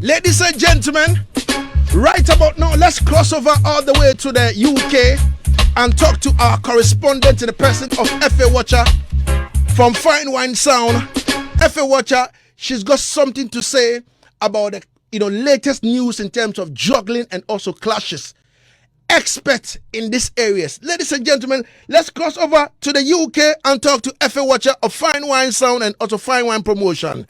Ladies and gentlemen, right about now, let's cross over all the way to the UK and talk to our correspondent in the person of Effie Wacha from Fine Wine Sound. Effie Wacha, she's got something to say about the latest news in terms of juggling and also clashes. Expert in these areas. Ladies and gentlemen, let's cross over to the UK and talk to Effie Wacha of Fine Wine Sound and also Fine Wine Promotion.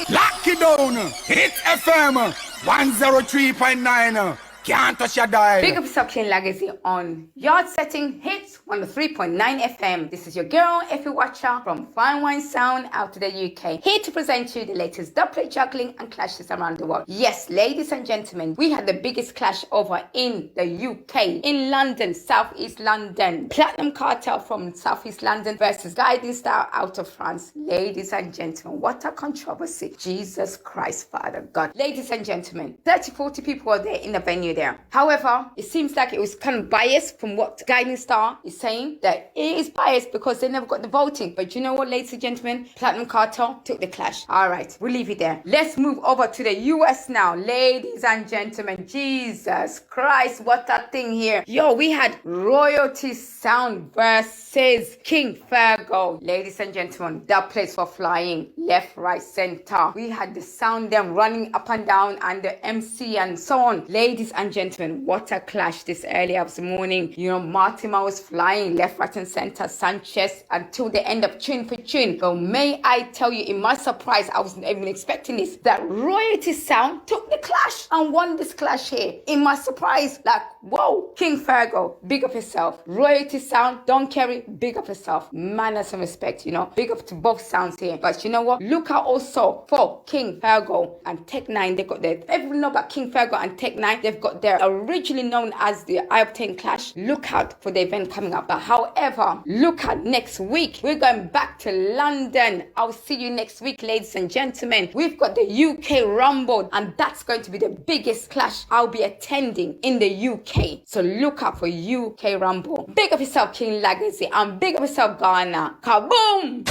Lock it down. Hitz FM 103.9. Can't touch your dial. Big up yourself, Lagazee on Yaad Settingz Hitz 103.9 FM. This is your girl, Effie Wacha from Fine Wine Sound out to the UK. Here to present you the latest Doppler juggling and clashes around the world. Yes, ladies and gentlemen, we had the biggest clash over in the UK, in London, Southeast London. Platinum Cartel from Southeast London versus Guiding Star out of France. Ladies and gentlemen, what a controversy. Jesus Christ, Father God. Ladies and gentlemen, 30-40 people were there in the venue there. However, it seems like it was kind of biased from what Guiding Star is saying, that it is biased because they never got the voting. But you know what, ladies and gentlemen? Platinum Cartel took the clash. All right, we'll leave it there. Let's move over to the US now. Ladies and gentlemen, Jesus Christ, what a thing here. Yo, we had Royalty Sound versus King Fergal. Ladies and gentlemen, that place for flying left, right, center. We had the sound them running up and down and the MC and so on. Ladies and gentlemen, what a clash this early of the morning. Martima was flying left, right, and center. Sanchez until the end of tune for tune. But may I tell you, in my surprise, I wasn't even expecting this, that Royalty Sound took the clash and won this clash here. In my surprise, like, whoa, King Fergal, big up yourself. Royalty Sound, Don Kerry, big up yourself. Manners and respect, big up to both sounds here. But you know what? Look out also for King Fergal and Tech 9. They got their, everyone know about King Fergal and Tech 9. They've got their originally known as the I Obtain Clash. Look out for the event coming up. But however, look at next week. We're going back to London. I'll see you next week, ladies and gentlemen. We've got the UK Rumble, and that's going to be the biggest clash I'll be attending in the UK. So look out for UK Rumble. Big up yourself, King Lagazee, and big up yourself, Ghana. Kaboom!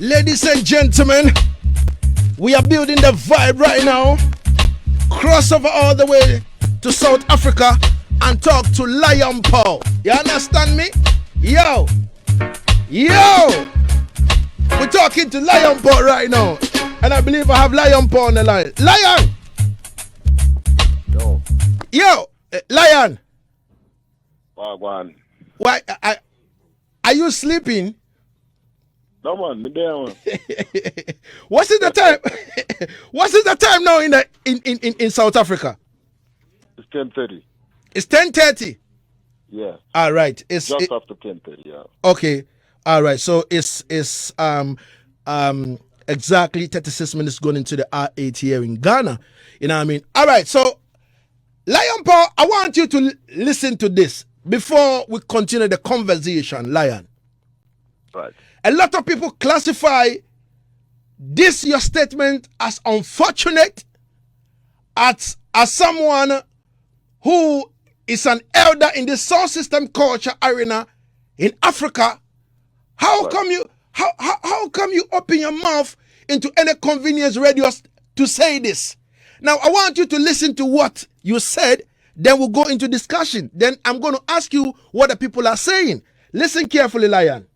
Ladies and gentlemen, we are building the vibe right now. Cross over all the way to South Africa and talk to Lion Paw. You understand me? Yo! We're talking to Lion Paw right now. And I believe I have Lion Paw on the line. Lion! Yo! Lion! Wagwan. Why? Are you sleeping? No man, me there man. What's the time? What's the time now in South Africa? It's 10:30. It's 10:30. Yeah. All right. It's just after 10:30. Yeah. Okay. All right. So it's exactly 36 minutes going into the R8 here in Ghana. You know what I mean? All right. So Lion Paw, I want you to listen to this before we continue the conversation, Lion. Right. A lot of people classify this your statement as unfortunate, as someone who is an elder in the sound system culture arena in Africa. How come you open your mouth into any convenience radios to say this? Now I want you to listen to what you said, then we'll go into discussion. Then I'm going to ask you what the people are saying. Listen carefully, Lion.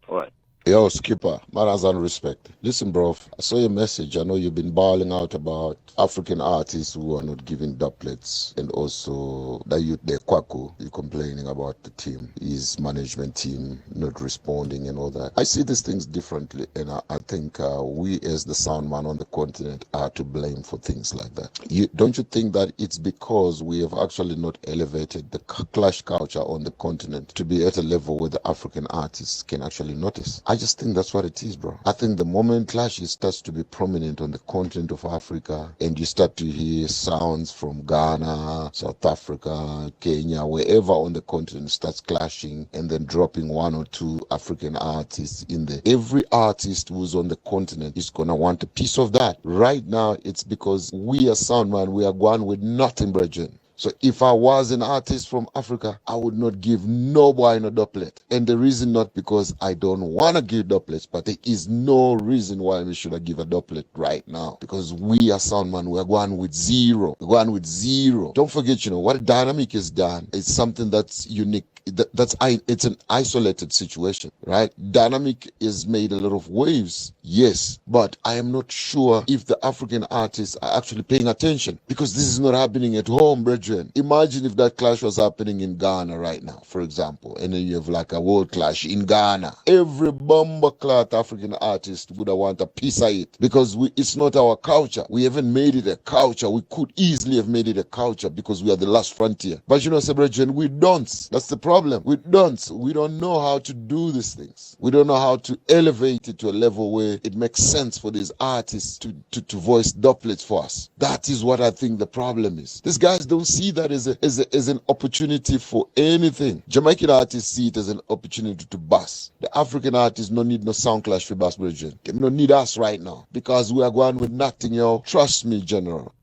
All right. Yo, Skipper, manners and respect. Listen, bro, I saw your message. I know you've been bawling out about African artists who are not giving doublets, and also the youth there, Kwaku, you're complaining about the team, his management team not responding and all that. I see these things differently, and I think we as the sound man on the continent are to blame for things like that. Don't you think that it's because we have actually not elevated the clash culture on the continent to be at a level where the African artists can actually notice? I just think that's what it is, bro. I think the moment clash starts to be prominent on the continent of Africa, and you start to hear sounds from Ghana, South Africa, Kenya, wherever on the continent starts clashing and then dropping one or two African artists in there. Every artist who's on the continent is going to want a piece of that. Right now, it's because we as Soundman, we are going with nothing, brethren. So if I was an artist from Africa, I would not give no boy no doublet. And the reason not because I don't want to give doublets, but there is no reason why we should give a doublet right now. Because we as Soundman, we are going with zero. We're going with zero. Don't forget, what Dynamic has done is something that's unique. It's an isolated situation, right? Dynamic has made a lot of waves, yes, but I am not sure if the African artists are actually paying attention, because this is not happening at home, brethren. Imagine if that clash was happening in Ghana right now, for example, and then you have like a world clash in Ghana. Every bomber-clad African artist would want a piece of it, because it's not our culture. We haven't made it a culture. We could easily have made it a culture because we are the last frontier. But brethren, we don't. That's the problem. We don't know how to do these things. We don't know how to elevate it to a level where it makes sense for these artists to voice doublets for us. That is what I think the problem is. These guys don't see that as an opportunity for anything. Jamaican artists see it as an opportunity to bust. The African artists don't need no sound clash for bust, brethren. They don't need us right now because we are going with nothing, yo. Trust me, General.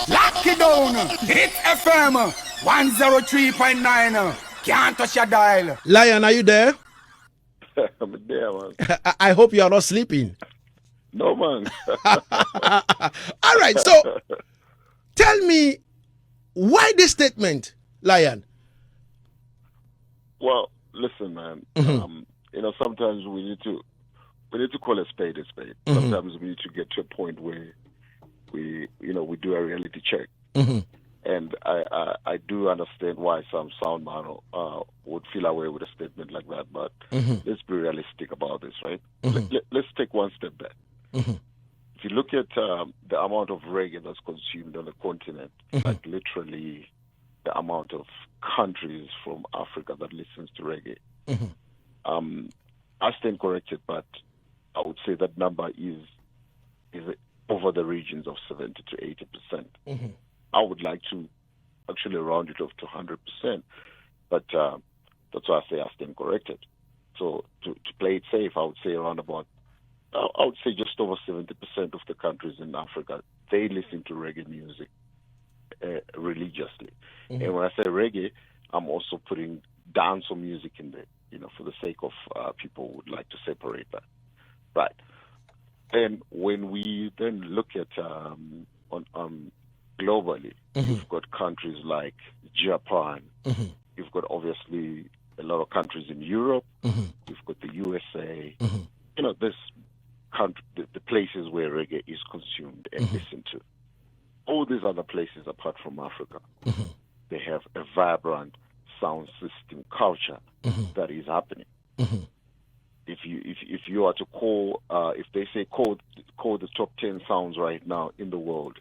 Lock it down. Hitz FM 103.9. Can't touch your dial. Lion, are you there? I'm there, man. I hope you are not sleeping. No, man. All right, so tell me, why this statement, Lion? Well, listen, man. Sometimes we need to call a spade a spade. Sometimes we need to get to a point where we do a reality check. And I do understand why some sound man would feel away with a statement like that, but let's be realistic about this, right? Let's take one step back. If you look at the amount of reggae that's consumed on the continent, like literally the amount of countries from Africa that listens to reggae, I stand corrected, but I would say that number is over the regions of 70 to 80%. I would like to actually round it off to 100%, but that's why I say I stand corrected. So to play it safe, I would say around about, I would say just over 70% of the countries in Africa, they listen to reggae music religiously. And when I say reggae, I'm also putting dancehall music in there, for the sake of people who would like to separate that. Right. And when we then look at globally, you've got countries like Japan. You've got obviously a lot of countries in Europe. You've got the USA. This country, the places where reggae is consumed and listened to. All these other places apart from Africa, they have a vibrant sound system culture that is happening. If you are to call, if they say call the top 10 sounds right now in the world,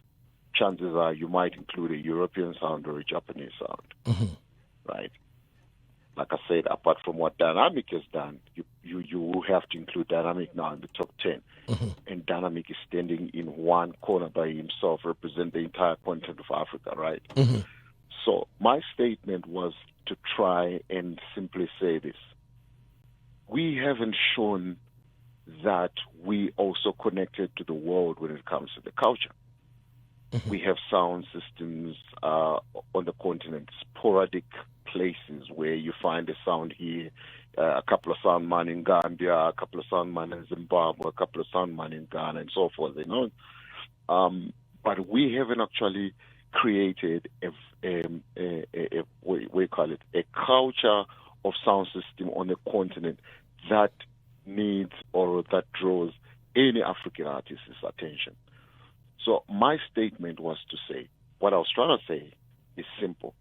chances are you might include a European sound or a Japanese sound, right? Like I said, apart from what Dynamic has done, you will have to include Dynamic now in the top 10. And Dynamic is standing in one corner by himself, represent the entire continent of Africa, right? So my statement was to try and simply say this. We haven't shown that we also connected to the world when it comes to the culture. We have sound systems on the continent, sporadic places where you find a sound here, a couple of sound man in Gambia, a couple of sound man in Zimbabwe, a couple of sound man in Ghana, and so forth. But we haven't actually created a culture of sound system on the continent that needs or that draws any African artist's attention. So my statement was to say, what I was trying to say is simple.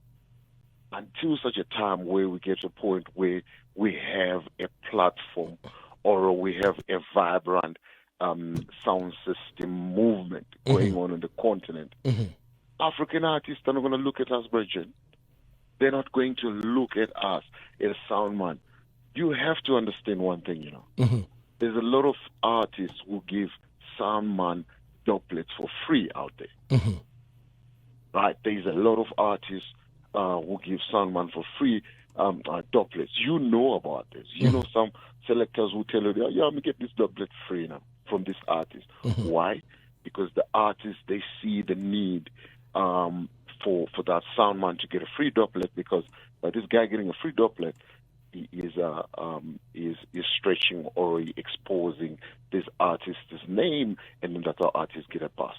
Until such a time where we get to a point where we have a platform or we have a vibrant sound system movement going on the continent, African artists are not going to look at us, brethren. They're not going to look at us as sound man. You have to understand one thing, There's a lot of artists who give sound man doublets for free out there. Right? There's a lot of artists who give sound man for free doublets. You know about this. You know some selectors who tell you, yeah, I'm going to get this doublet free now from this artist. Why? because the artists, they see the need for that sound man to get a free doublet, because by this guy getting a free doublet, he is stretching or exposing this artist's name, and then that our artists get a pass.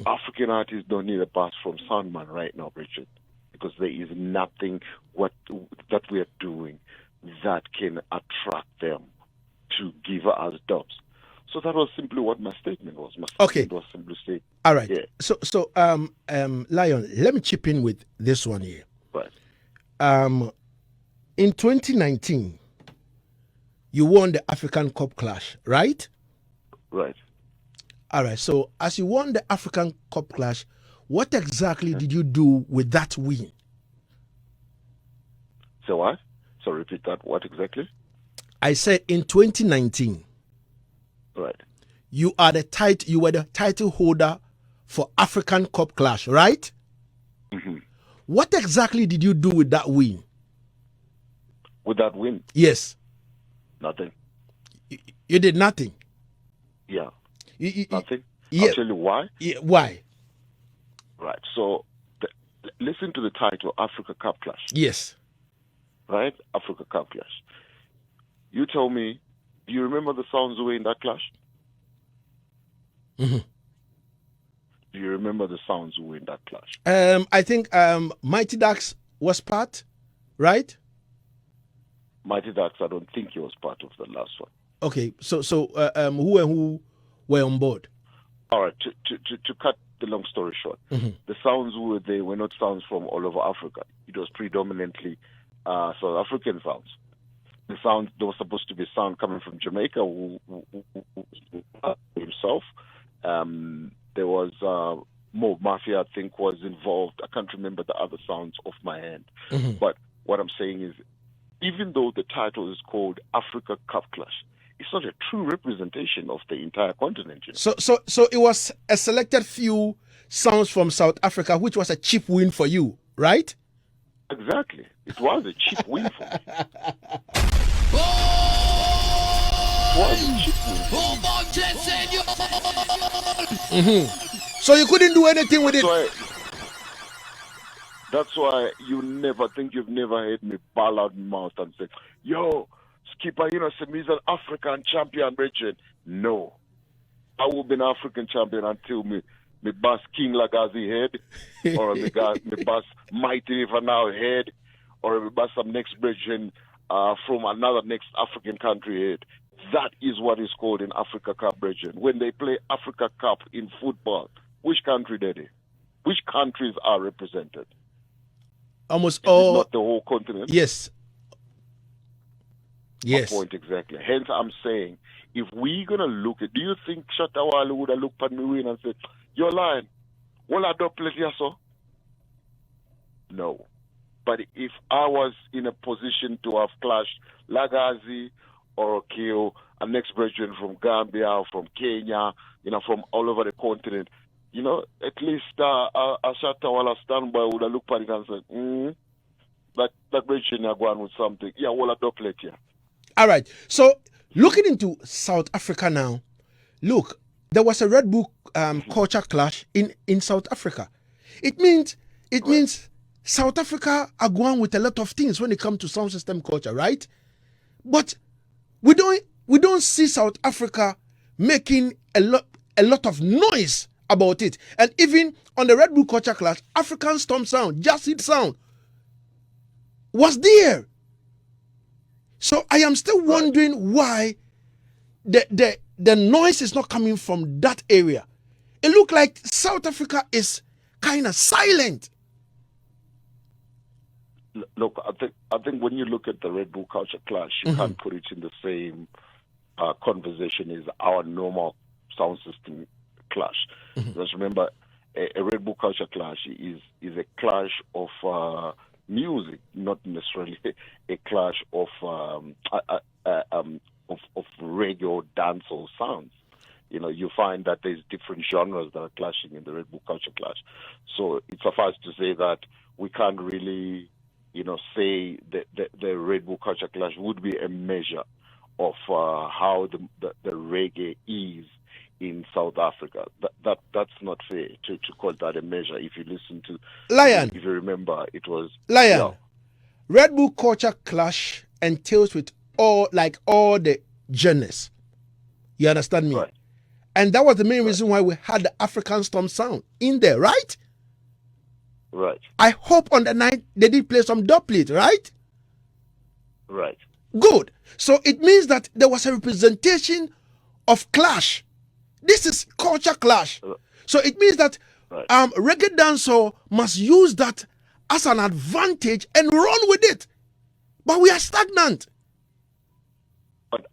African artists don't need a pass from Soundman right now, Richard, because there is nothing that we are doing that can attract them to give us dubs. So that was simply what my statement was. My statement was simply say, all right. Yeah. So Lion, let me chip in with this one here. Right. In 2019, you won the African Cup Clash, right? Right. All right. So as you won the African Cup Clash, what exactly did you do with that win? So what? So repeat that. What exactly? I said in 2019. Right. You were the title holder for African Cup Clash, right? Mm-hmm. What exactly did you do with that win? With that win? Yes. Nothing. You did nothing? Yeah. Nothing? I'll tell you why. Yeah, why? Right. So listen to the title, Africa Cup Clash. Yes. Right? Africa Cup Clash. You tell me, do you remember the sounds who were in that clash? Mm-hmm. Do you remember the sounds who were in that clash? I think Mighty Ducks was part, right? Mighty Ducks, I don't think he was part of the last one. Okay, so who and who were on board? All right, to cut the long story short, the sounds who were there were not sounds from all over Africa. It was predominantly South African sounds. The sound, there was supposed to be sound coming from Jamaica, who himself. There was Mo Mafia, I think, was involved. I can't remember the other sounds off my hand. But what I'm saying is, even though the title is called Africa Cup Clash, it's not a true representation of the entire continent. You know? So it was a selected few sounds from South Africa, which was a cheap win for you, right? Exactly. It was a cheap win for me. So you couldn't do anything with it. That's why you've never heard me ball out mouth and say, yo, skipper, he's an African champion, Richard. No. I will be an African champion until me boss King Lagazee head, or me boss Mighty for now head, or me boss some next brethren from another next African country head. That is what is called in Africa Cup brethren. When they play Africa Cup in football, which country are they? Which countries are represented? Almost all. Not the whole continent. Yes. Yes. My point exactly. Hence, I'm saying, if we're gonna look at, do you think Shatawale would have looked at me and said, "You're lying. Well, I don't play here, so." No. But if I was in a position to have clashed Lagazee or Okio, a next brethren from Gambia or from Kenya, from all over the continent, at least Shatawale standby would have looked at it and said, that brethren are going with something. Yeah, well, I don't play here. All right. So looking into South Africa now, look, there was a Red Bull culture clash in South Africa. It means South Africa are going with a lot of things when it comes to sound system culture, right? But we don't see South Africa making a lot of noise about it. And even on the Red Bull culture clash, African Storm sound, Just Hit sound was there. So I am still wondering why the noise is not coming from that area. It looks like South Africa is kind of silent. Look, I think when you look at the Red Bull culture clash, you can't put it in the same conversation as our normal sound system clash. Because remember, a Red Bull culture clash is a clash of music, not necessarily a clash of reggae or dancehall sounds. You find that there's different genres that are clashing in the Red Bull culture clash. So it suffices to say that we can't really, say that the Red Bull culture clash would be a measure of how the reggae is in South Africa. That's not fair to call that a measure. If you listen to Lion, if you remember, it was Lion. yeah. Red Bull culture clash entails with all the genres. You understand me? Right. And that was the main reason why we had the African Storm sound in there, right? Right. I hope on the night they did play some Dopplers, right? Right. Good. So it means that there was a representation of clash. This is culture clash. So it means that reggae dancer must use that as an advantage and run with it. But we are stagnant. But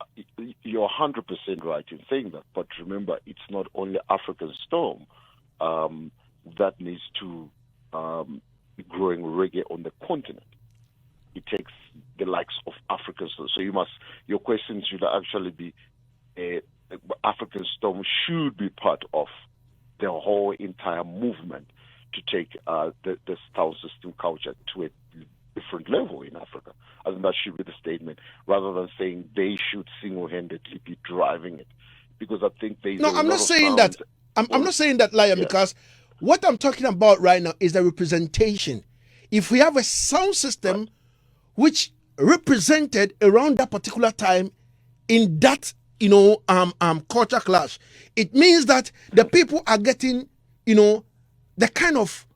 you're 100% right in saying that. But remember, it's not only African Storm that needs to be growing reggae on the continent. It takes the likes of African Storm. So your question should actually be, African Storm should be part of the whole entire movement to take the sound system culture to a different level in Africa. I think that should be the statement, rather than saying they should single-handedly be driving it. Because I think I'm not saying that. I'm not saying that, Lion, because what I'm talking about right now is the representation. If we have a sound system which represented around that particular time in that culture clash, it means that the people are getting the kind of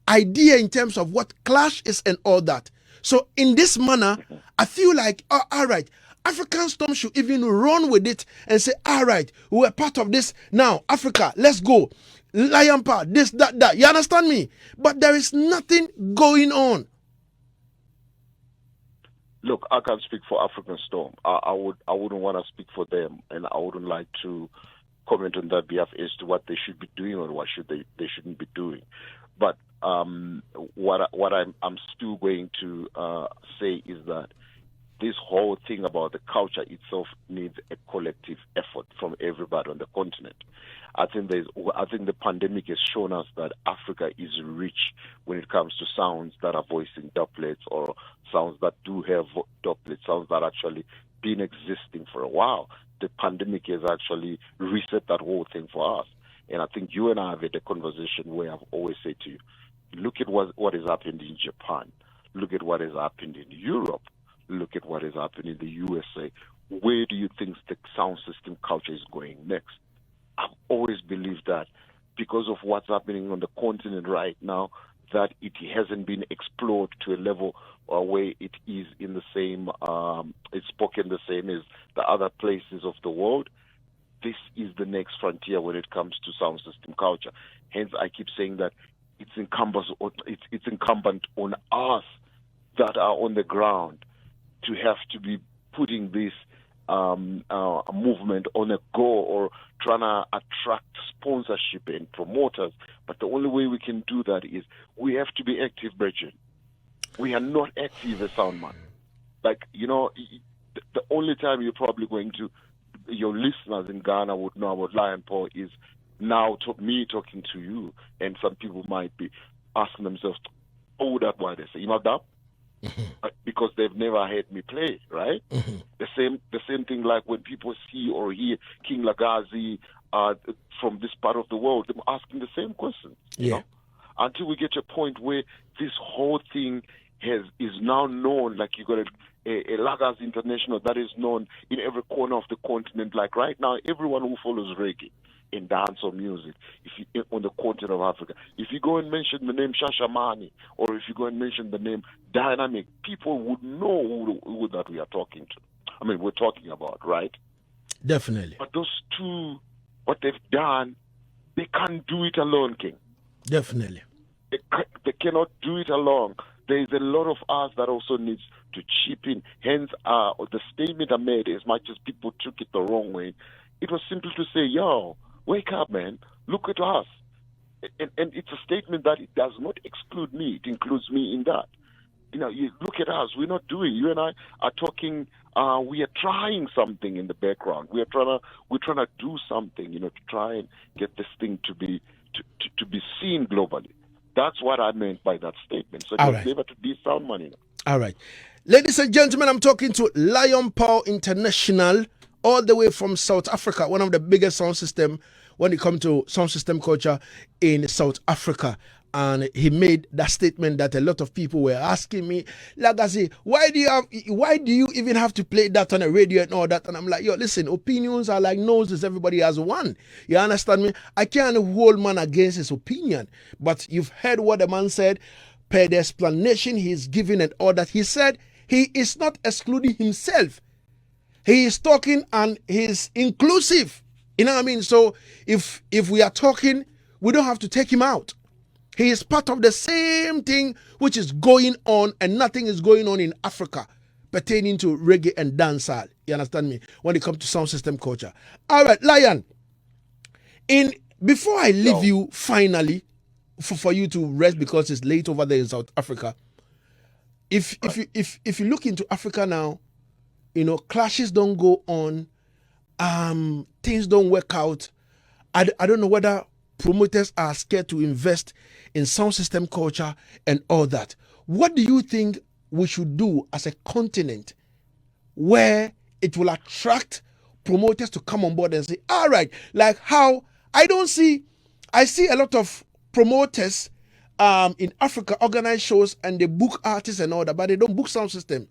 idea in terms of what clash is and all that. So in this manner, I feel like, all right, African Storm should even run with it and say, all right, we're part of this now. Africa, let's go. Lion Power, this, that. You understand me? But there is nothing going on. Look, I can't speak for African Storm. I wouldn't want to speak for them, and I wouldn't like to comment on that behalf as to what they should be doing or what they shouldn't be doing. But what I'm still going to say is that this whole thing about the culture itself needs a collective effort from everybody on the continent. I think the pandemic has shown us that Africa is rich when it comes to sounds that are voicing doublets or sounds that do have doublets, sounds that actually been existing for a while. The pandemic has actually reset that whole thing for us. And I think you and I have had a conversation where I've always said to you, look at what has happened in Japan. Look at what has happened in Europe. Look at what has happened in the USA. Where do you think the sound system culture is going next? I've always believed that because of what's happening on the continent right now, that it hasn't been explored to a level where it is in the same, it's spoken the same as the other places of the world. This is the next frontier when it comes to sound system culture. Hence, I keep saying that it's incumbent on us that are on the ground to have to be putting this movement on a go, or trying to attract sponsorship and promoters. But the only way we can do that is we have to be active, Bridget. We are not active as Soundman. Like, the only time you're probably going to, your listeners in Ghana would know about Lion Paw is now me talking to you, and some people might be asking themselves, oh, that's why they say, that? Because they've never heard me play, right? The same thing like when people see or hear King Lagazee from this part of the world, they're asking the same question. You know? Until we get to a point where this whole thing is now known, like you got a Lagazee International that is known in every corner of the continent. Like right now, everyone who follows reggae in dance or music, on the continent of Africa, if you go and mention the name Shasha Money, or if you go and mention the name Dynamic, people would know who that we are talking to. I mean, we're talking about, right? Definitely. But those two, what they've done, they can't do it alone, King. Definitely. They cannot do it alone. There is a lot of us that also needs to chip in. Hence, the statement I made, as much as people took it the wrong way, it was simply to say, yo, wake up, man. Look at us. And it's a statement that it does not exclude me. It includes me in that. You look at us. We're not doing. You and I are talking. We are trying something in the background. We're trying to do something. To try and get this thing to be seen globally. That's what I meant by that statement. So it's never to be Sound Money. All right, ladies and gentlemen, I'm talking to Lion Paw International, all the way from South Africa, one of the biggest sound system when it comes to sound system culture in South Africa. And he made that statement that a lot of people were asking me, Lagazee, why do you even have to play that on the radio and all that? And I'm like, yo, listen, opinions are like noses. Everybody has one. You understand me? I can't hold man against his opinion. But you've heard what the man said, per the explanation he's giving and all that. He said he is not excluding himself. He is talking and he's inclusive. You know what I mean? So if we are talking, we don't have to take him out. He is part of the same thing which is going on, and nothing is going on in Africa pertaining to reggae and dancehall. You understand me? When it comes to sound system culture. All right, Lion. Before I leave you finally, for you to rest because it's late over there in South Africa. If you look into Africa now, you know, clashes don't go on, things don't work out. I don't know whether promoters are scared to invest in sound system culture and all that. What do you think we should do as a continent where it will attract promoters to come on board and say, all right, like how I see a lot of promoters in Africa organize shows and they book artists and all that, but they don't book sound system.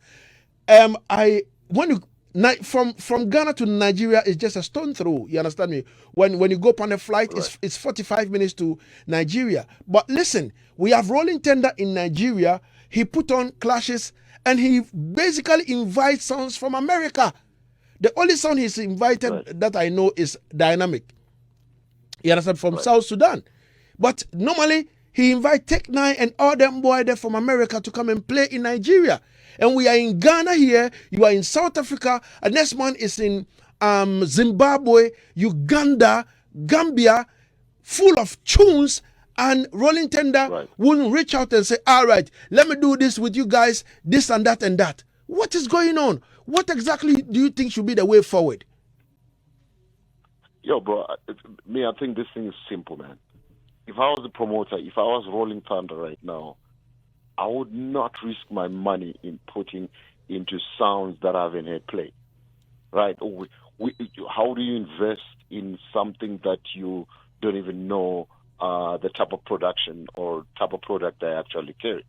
From Ghana to Nigeria is just a stone throw. You understand me? When you go up on a flight, right, it's 45 minutes to Nigeria. But listen, we have Rolling Tender in Nigeria. He put on clashes and he basically invites sounds from America. The only sound he's invited, right, that I know is Dynamic. You understand? From, right, South Sudan. But normally he invites Tech Nine and all them boys there from America to come and play in Nigeria. And we are in Ghana here, you are in South Africa, and next man is in Zimbabwe, Uganda, Gambia, full of tunes, and Rolling Tender, right, wouldn't reach out and say, all right, let me do this with you guys, this and that and that. What is going on? What exactly do you think should be the way forward? Yo, bro, I think this thing is simple, man. If I was a promoter, if I was Rolling Thunder right now, I would not risk my money in putting into sounds that I haven't had play, right? How do you invest in something that you don't even know the type of production or type of product they actually carry?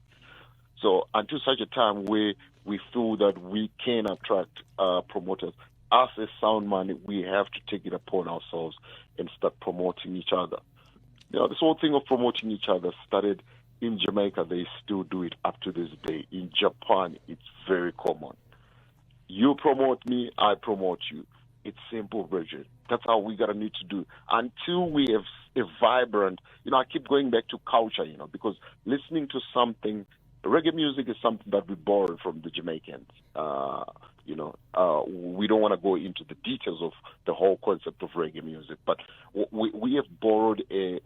So until such a time where we feel that we can attract promoters, as a sound man, we have to take it upon ourselves and start promoting each other. You know, this whole thing of promoting each other started in Jamaica. They still do it up to this day. In Japan, it's very common. You promote me, I promote you. It's simple, Bridget. That's how we gotta need to do. Until we have a vibrant, I keep going back to culture, because listening to something, reggae music is something that we borrowed from the Jamaicans. We don't want to go into the details of the whole concept of reggae music, but we have borrowed a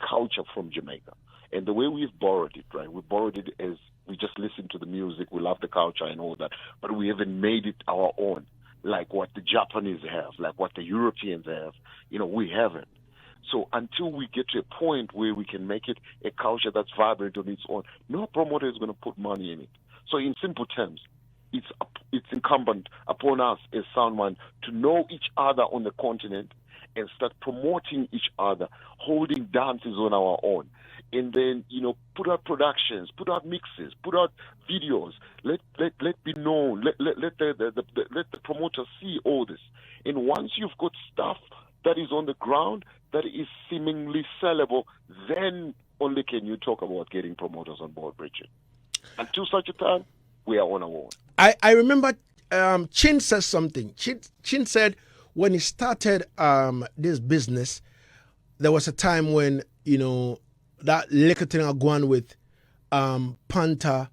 culture from Jamaica. And the way we've borrowed it, right, we borrowed it as we just listen to the music, we love the culture and all that, but we haven't made it our own, like what the Japanese have, like what the Europeans have. We haven't. So until we get to a point where we can make it a culture that's vibrant on its own, no promoter is going to put money in it. So in simple terms, it's incumbent upon us as Soundman to know each other on the continent and start promoting each other, holding dances on our own. And then, put out productions, put out mixes, put out videos. Let be known. Let the promoters see all this. And once you've got stuff that is on the ground, that is seemingly sellable, then only can you talk about getting promoters on board, Richard. Until such a time, we are on our own. I remember Chin says something. Chin said when he started this business, there was a time when, that liquor thing are going with Panther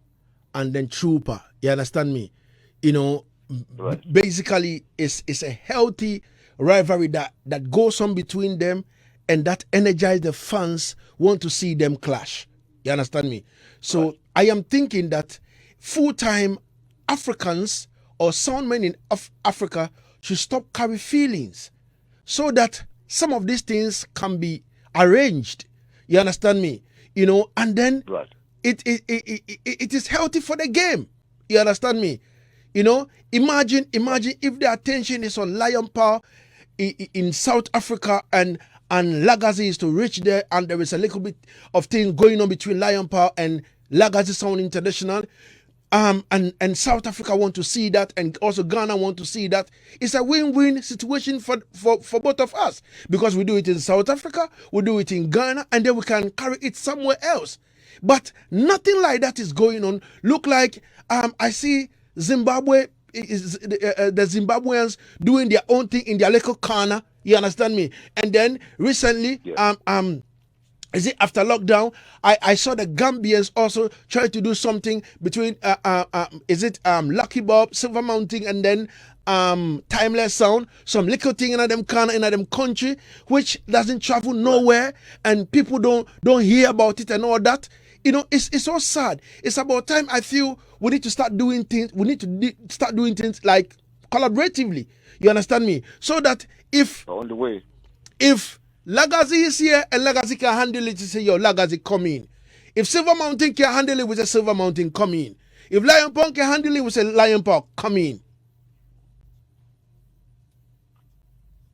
and then Trooper. You understand me? Right. Basically it's a healthy rivalry that goes on between them and that energize the fans want to see them clash. You understand me? So right. I am thinking that full-time Africans or soundmen in Africa should stop carry feelings so that some of these things can be arranged. You understand me? And then right. it is healthy for the game. You understand me? Imagine if the attention is on Lion Power in South Africa and and Lagazee is to reach there, and there is a little bit of thing going on between Lion Power and Lagazee Sound International. And South Africa want to see that, and also Ghana want to see that. It's a win-win situation for both of us, because we do it in South Africa, we do it in Ghana, and then we can carry it somewhere else. But nothing like that is going on. Look like I see Zimbabwe is the Zimbabweans doing their own thing in their little corner. You understand me? And then recently, is it after lockdown? I saw the Gambians also try to do something between Lucky Bob, Silver Mountain, and then Timeless Sound, some little thing in them corner in them country, which doesn't travel nowhere, and people don't hear about it and all that. You know, it's so sad. It's about time. I feel we need to start doing things. We need to start doing things like collaboratively. You understand me? So that if On the way. if Lagazee is here and Lagazee can handle it, to say, yo, Lagazee, come in. If Silver Mountain can handle it, we say Silver Mountain, come in. If Lion Paw can handle it, we say Lion Paw, come in.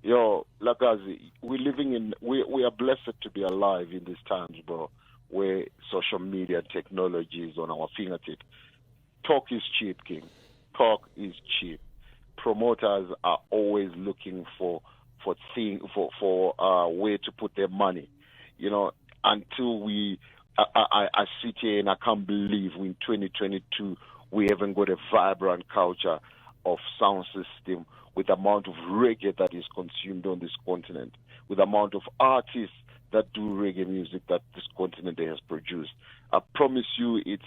Yo, Lagazee, we are blessed to be alive in these times, bro, where social media technology is on our fingertips. Talk is cheap, King. Talk is cheap. Promoters are always looking for where to put their money, you know. Until I sit here and I can't believe in 2022 we haven't got a vibrant culture of sound system with the amount of reggae that is consumed on this continent, with the amount of artists that do reggae music that this continent has produced. I promise you, it's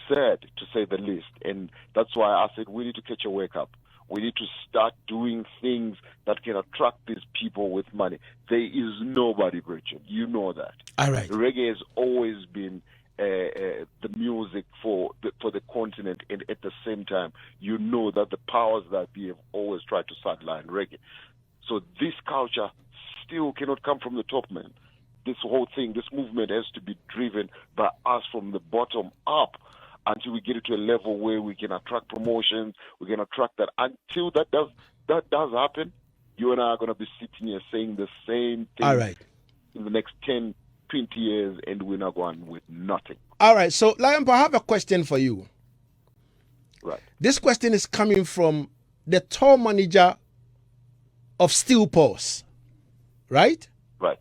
sad to say the least, and that's why I said we need to catch a wake up. We need to start doing things that can attract these people with money. There is nobody, Richard. You know that. All right. Reggae has always been the music for the continent, and at the same time, you know that the powers that be have always tried to sideline reggae. So this culture still cannot come from the top, man. This whole thing, this movement has to be driven by us from the bottom up, until we get it to a level where we can attract promotions, we can attract that. Until that does happen, you and I are going to be sitting here saying the same thing. All right. In the next 10, 20 years, and we're not going with nothing. All right. So, Lion Paw, I have a question for you. Right. This question is coming from the tour manager of Steel Paws, right? Right.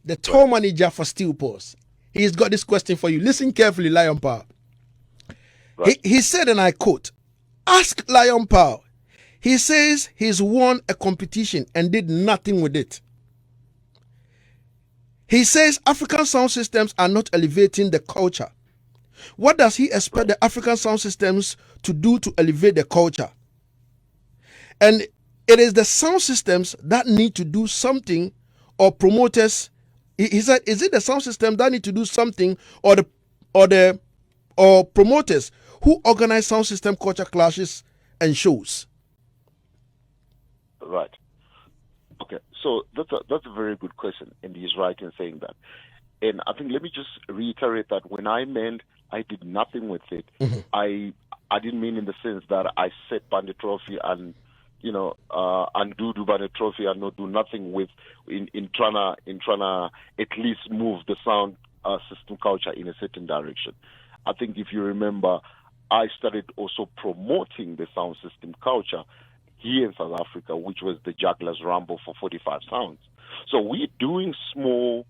The tour manager for Steel Paws. He's got this question for you. Listen carefully, Lion Paw. Right. He said, and I quote, "Ask Lion Paw. He says he's won a competition and did nothing with it. He says African sound systems are not elevating the culture. What does he expect the African sound systems to do to elevate the culture? And it is the sound systems that need to do something, or promoters." He said, is it the sound system that need to do something, or promoters who organize sound system culture clashes and shows? Right. Okay. So that's a very good question, and he's right in saying that. And I think let me just reiterate that when I meant I did nothing with it, I didn't mean in the sense that I set Bandit Trophy and undo Bandit Trophy and not do nothing with in trying to at least move the sound system culture in a certain direction. I think if you remember, I started also promoting the sound system culture here in South Africa, which was the Jugglers Rumble for 45 sounds. So we're doing small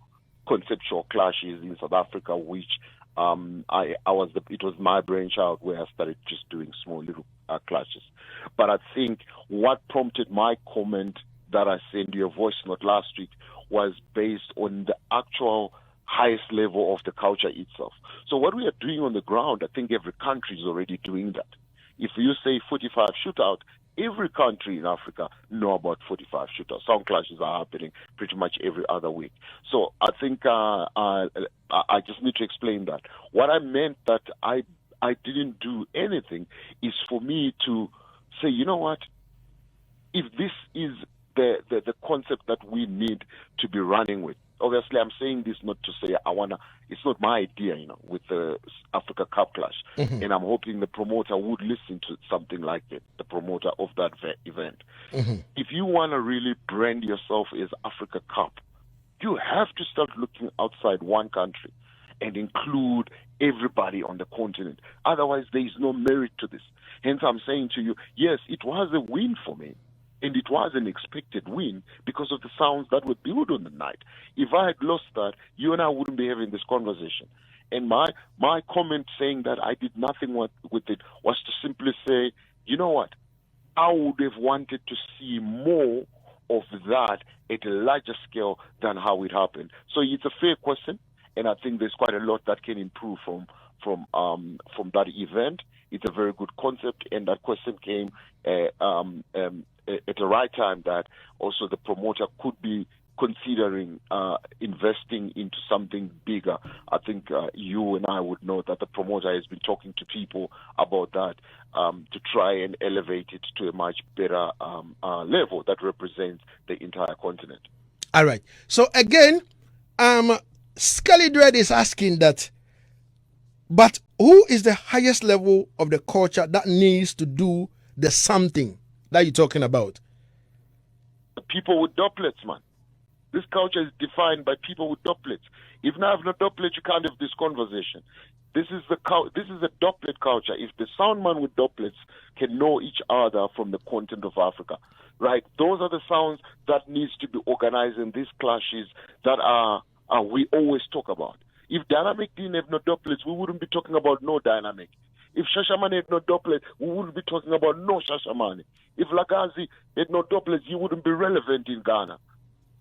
conceptual clashes in South Africa, which it was my brainchild where I started just doing small little clashes. But I think what prompted my comment that I sent you a voice note last week was based on the actual highest level of the culture itself. So what we are doing on the ground, I think every country is already doing that. If you say 45 shootout, every country in Africa know about 45 shootouts. Sound clashes are happening pretty much every other week. So I think I just need to explain that. What I meant that I didn't do anything is for me to say, you know what, if this is the concept that we need to be running with. Obviously, I'm saying this not to say it's not my idea, with the Africa Cup Clash. Mm-hmm. And I'm hoping the promoter would listen to something like it, the promoter of that event. Mm-hmm. If you want to really brand yourself as Africa Cup, You have to start looking outside one country and include everybody on the continent. Otherwise, there is no merit to this. Hence, I'm saying to you, yes, it was a win for me. And it was an expected win because of the sounds that were built on the night. If I had lost that, you and I wouldn't be having this conversation. And my comment saying that I did nothing with it was to simply say, you know what? I would have wanted to see more of that at a larger scale than how it happened. So it's a fair question, and I think there's quite a lot that can improve from that event. It's a very good concept, and that question came at the right time, that also the promoter could be considering investing into something bigger. I think you and I would know that the promoter has been talking to people about that to try and elevate it to a much better level that represents the entire continent. All right. So again, Scully Dread is asking that, but who is the highest level of the culture that needs to do the something that you're talking about? The people with doublets, man. This culture is defined by people with doublets. If you have no doublet, you can't have this conversation. This is a doublet culture. If the soundman with doublets can know each other from the continent of Africa, right? Those are the sounds that needs to be organized in these clashes that we always talk about. If Dynamic didn't have no doublets, we wouldn't be talking about no Dynamic. If Shasha Money had no doublet, we wouldn't be talking about no Shasha Money. If Lagazee had no doublets, he wouldn't be relevant in Ghana.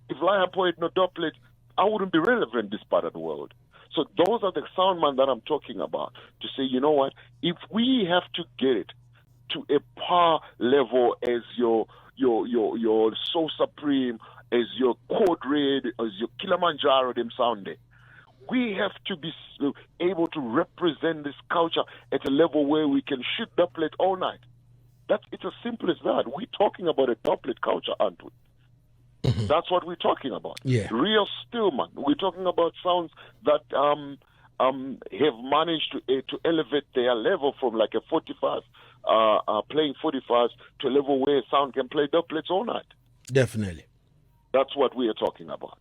If Lion Poet had no doublet, I wouldn't be relevant in this part of the world. So those are the soundman that I'm talking about, to say, you know what, if we have to get it to a par level as your So Supreme, as your Code Red, as your Kilimanjaro, them sounding, we have to be able to represent this culture at a level where we can shoot doublet all night. It's as simple as that. We're talking about a doublet culture, aren't we? Mm-hmm. That's what we're talking about. Yeah. Real Stillman. We're talking about sounds that have managed to elevate their level from like a 45, playing 45s to a level where sound can play doublets all night. Definitely. That's what we are talking about.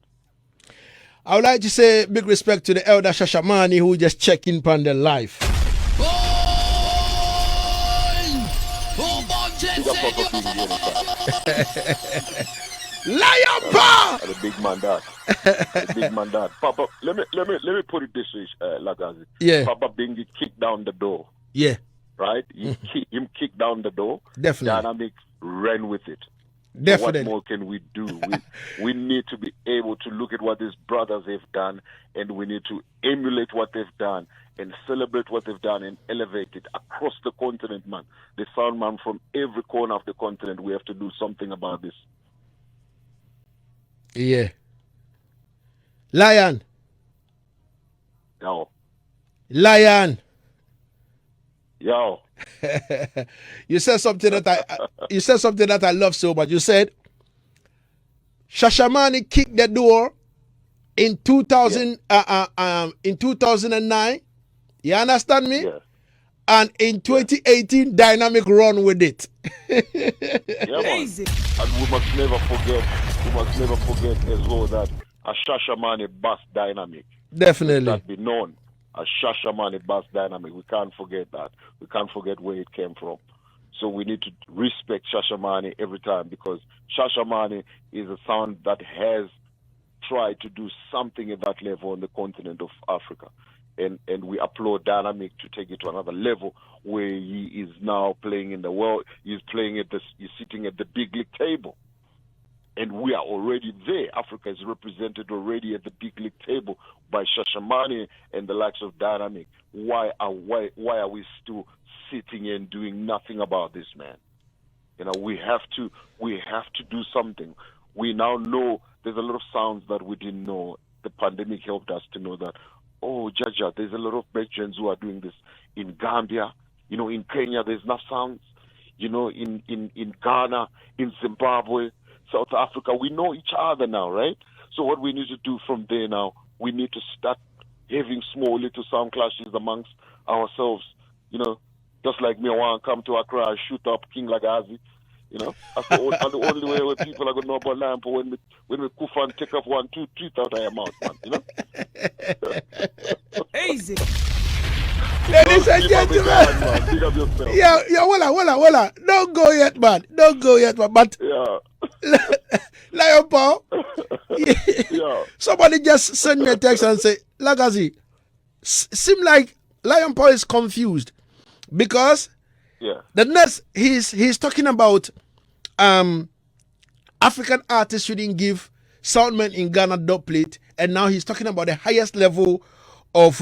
I would like to say big respect to the elder Shasha Money, who just checked in upon their life. Lion Pa! The big man that. The big man that. Papa, let me put it this way, Lagazee. Yeah. Papa Bingi kicked down the door. Yeah. Right? Him kicked down the door. Definitely. Dynamic ran with it. Definitely. What more can we do? We need to be able to look at what these brothers have done, and we need to emulate what they've done and celebrate what they've done and elevate it across the continent, man. The sound man from every corner of the continent, we have to do something about this. Yeah. Lion. Yo. Lion. Yo. You said something that I love so much. You said Shasha Money kicked the door in 2009. You understand me? Yeah. And in 2018, Dynamic run with it. Yeah, man. And we must never forget as well that a Shasha Money bust Dynamic. Definitely. That be known. A Shasha Money bust Dynamic. We can't forget that. We can't forget where it came from. So we need to respect Shasha Money every time, because Shasha Money is a sound that has tried to do something at that level on the continent of Africa. And we applaud Dynamic to take it to another level where he is now playing in the world. He's sitting at the big league table. And we are already there. Africa is represented already at the big league table by Shasha Money and the likes of Dynamic. Why are we still sitting and doing nothing about this, man? You know, we have to do something. We now know there's a lot of sounds that we didn't know. The pandemic helped us to know that, oh, Jaja, there's a lot of Belgians who are doing this in Gambia. You know, in Kenya, there's enough sounds. You know, in Ghana, in Zimbabwe, South Africa, we know each other now, right? So what we need to do from there now, we need to start having small little sound clashes amongst ourselves. You know, just like me, I want to come to Accra and shoot up King Lagazee. You know, that's the only way where people are going to know about Lion Paw when we kufa and take off 1, 2, 3 out of your mouth, man. You know. Easy. Ladies and gentlemen, Big up yourself. yeah, voila. Don't go yet, man. But Yeah. Lion Paw, Yeah. somebody just send me a text and say, Lagazee, seem like Lion Paw is confused because Yeah. the next he's talking about African artists shouldn't give soundmen in Ghana dubplate, and now he's talking about the highest level of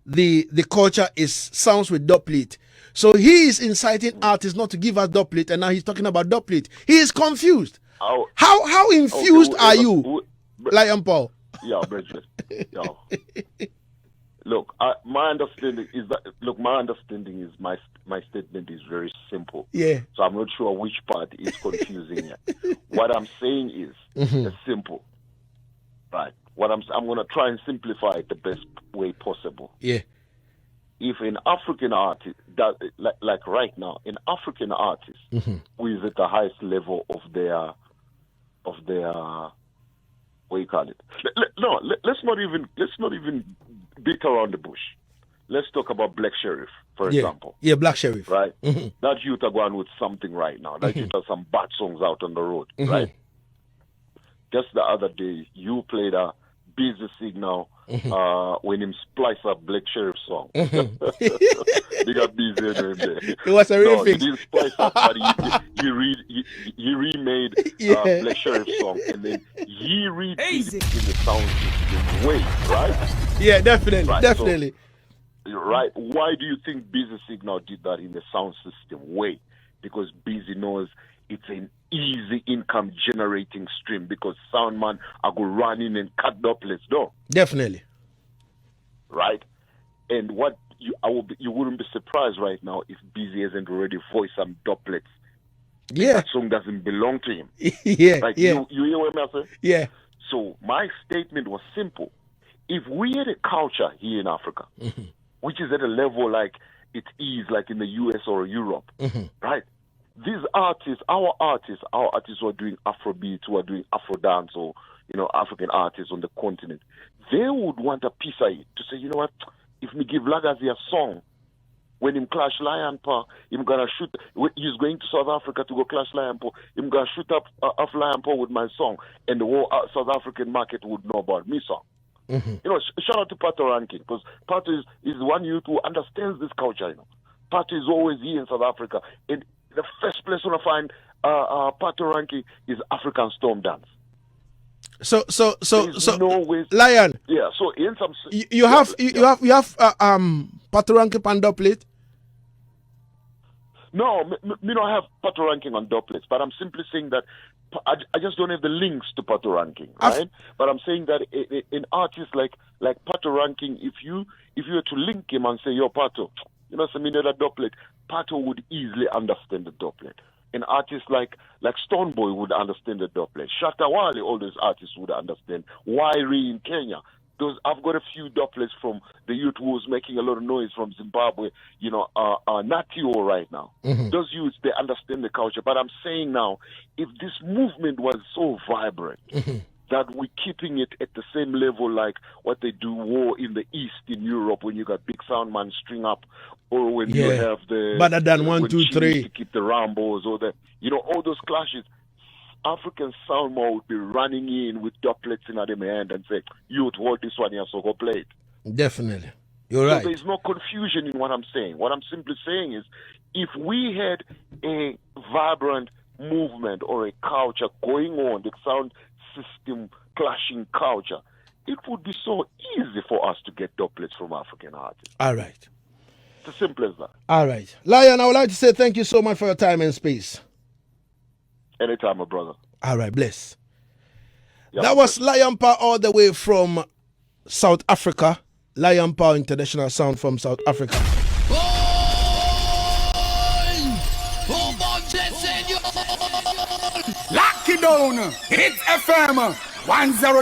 the culture is sounds with dubplate. So he is inciting artists not to give us dubplate, and now he's talking about dubplate. He is confused. How infused are you, Lion Paw? Yeah, Bridget. Yeah. Look, my understanding is my statement is very simple. Yeah. So I'm not sure which part is confusing here. What I'm saying is it's simple, right? I'm going to try and simplify it the best way possible. Yeah. If an African artist, like right now, an African artist who is at the highest level of their what you call it? Let's not even beat around the bush. Let's talk about Black Sheriff, for example. Yeah, Black Sheriff. Right? That youth are going with something right now. That youth has some bad songs out on the road, right? Just the other day, you played a Busy Signal when him splice up Black Sheriff song. They got busy in there. It was a real He fix. didn't splice up, but he remade Black Sheriff song, and then he redid it in the sound system way, right? Yeah, definitely. So, right. Why do you think Busy Signal did that in the sound system way? Because Busy knows it's an easy income generating stream because soundman are go run in and cut doublets though. Definitely. Right? And what you wouldn't be surprised right now if Busy hasn't already voiced some doublets. Yeah. That song doesn't belong to him. Yeah. Like yeah. you hear what I'm saying? Yeah. So my statement was simple. If we had a culture here in Africa, which is at a level like it is like in the US or Europe, right? These artists, our artists who are doing Afrobeat, who are doing Afro dance, or African artists on the continent, they would want a piece of it to say, you know what? If me give Lagazee a song, when him clash Lion Paw, him gonna shoot. He's going to South Africa to go clash Lion Paw. Him gonna shoot up off Lion Paw with my song, and the whole South African market would know about me song. Shout out to Pato Ranking, because Pato is one youth who understands this culture. Pato is always here in South Africa, and the first place when I find Pato Ranking is African Storm Dance. So no ways. Lion. Yeah. So in some you have Pato Ranking pan dubplate. No, me don't have Pato Ranking on doublets, but I'm simply saying that I just don't have the links to Pato Ranking, right? But I'm saying that in artists like Pato Ranking, if you were to link him and say, yo, Pato, some need a doublet, Pato would easily understand the doublet. An artist like Stoneboy would understand the doublet. Shatta Wale, all those artists would understand. Wairi in Kenya. I've got a few doublets from the youth who was making a lot of noise from Zimbabwe, Natio right now. Those youths, they understand the culture. But I'm saying now, if this movement was so vibrant that we're keeping it at the same level like what they do war in the East in Europe when you got big soundman string up, or when you have the... Better than 1, 2, 3. To keep the Rambos or the... all those clashes. African soundman would be running in with doublets in their hand and say, youth, hold this one here, so go play it. Definitely. You're right. So there's no confusion in what I'm saying. What I'm simply saying is, if we had a vibrant movement or a culture going on, the sound system clashing culture, it would be so easy for us to get doublets from African artists. All right. It's as simple as that. All right. Lion, I would like to say thank you so much for your time and space. Anytime, my brother. All right, bless. Yeah, that was Lion Paw all the way from South Africa. Lion Paw International Sound from South Africa. Lock it down. Hitz FM 10.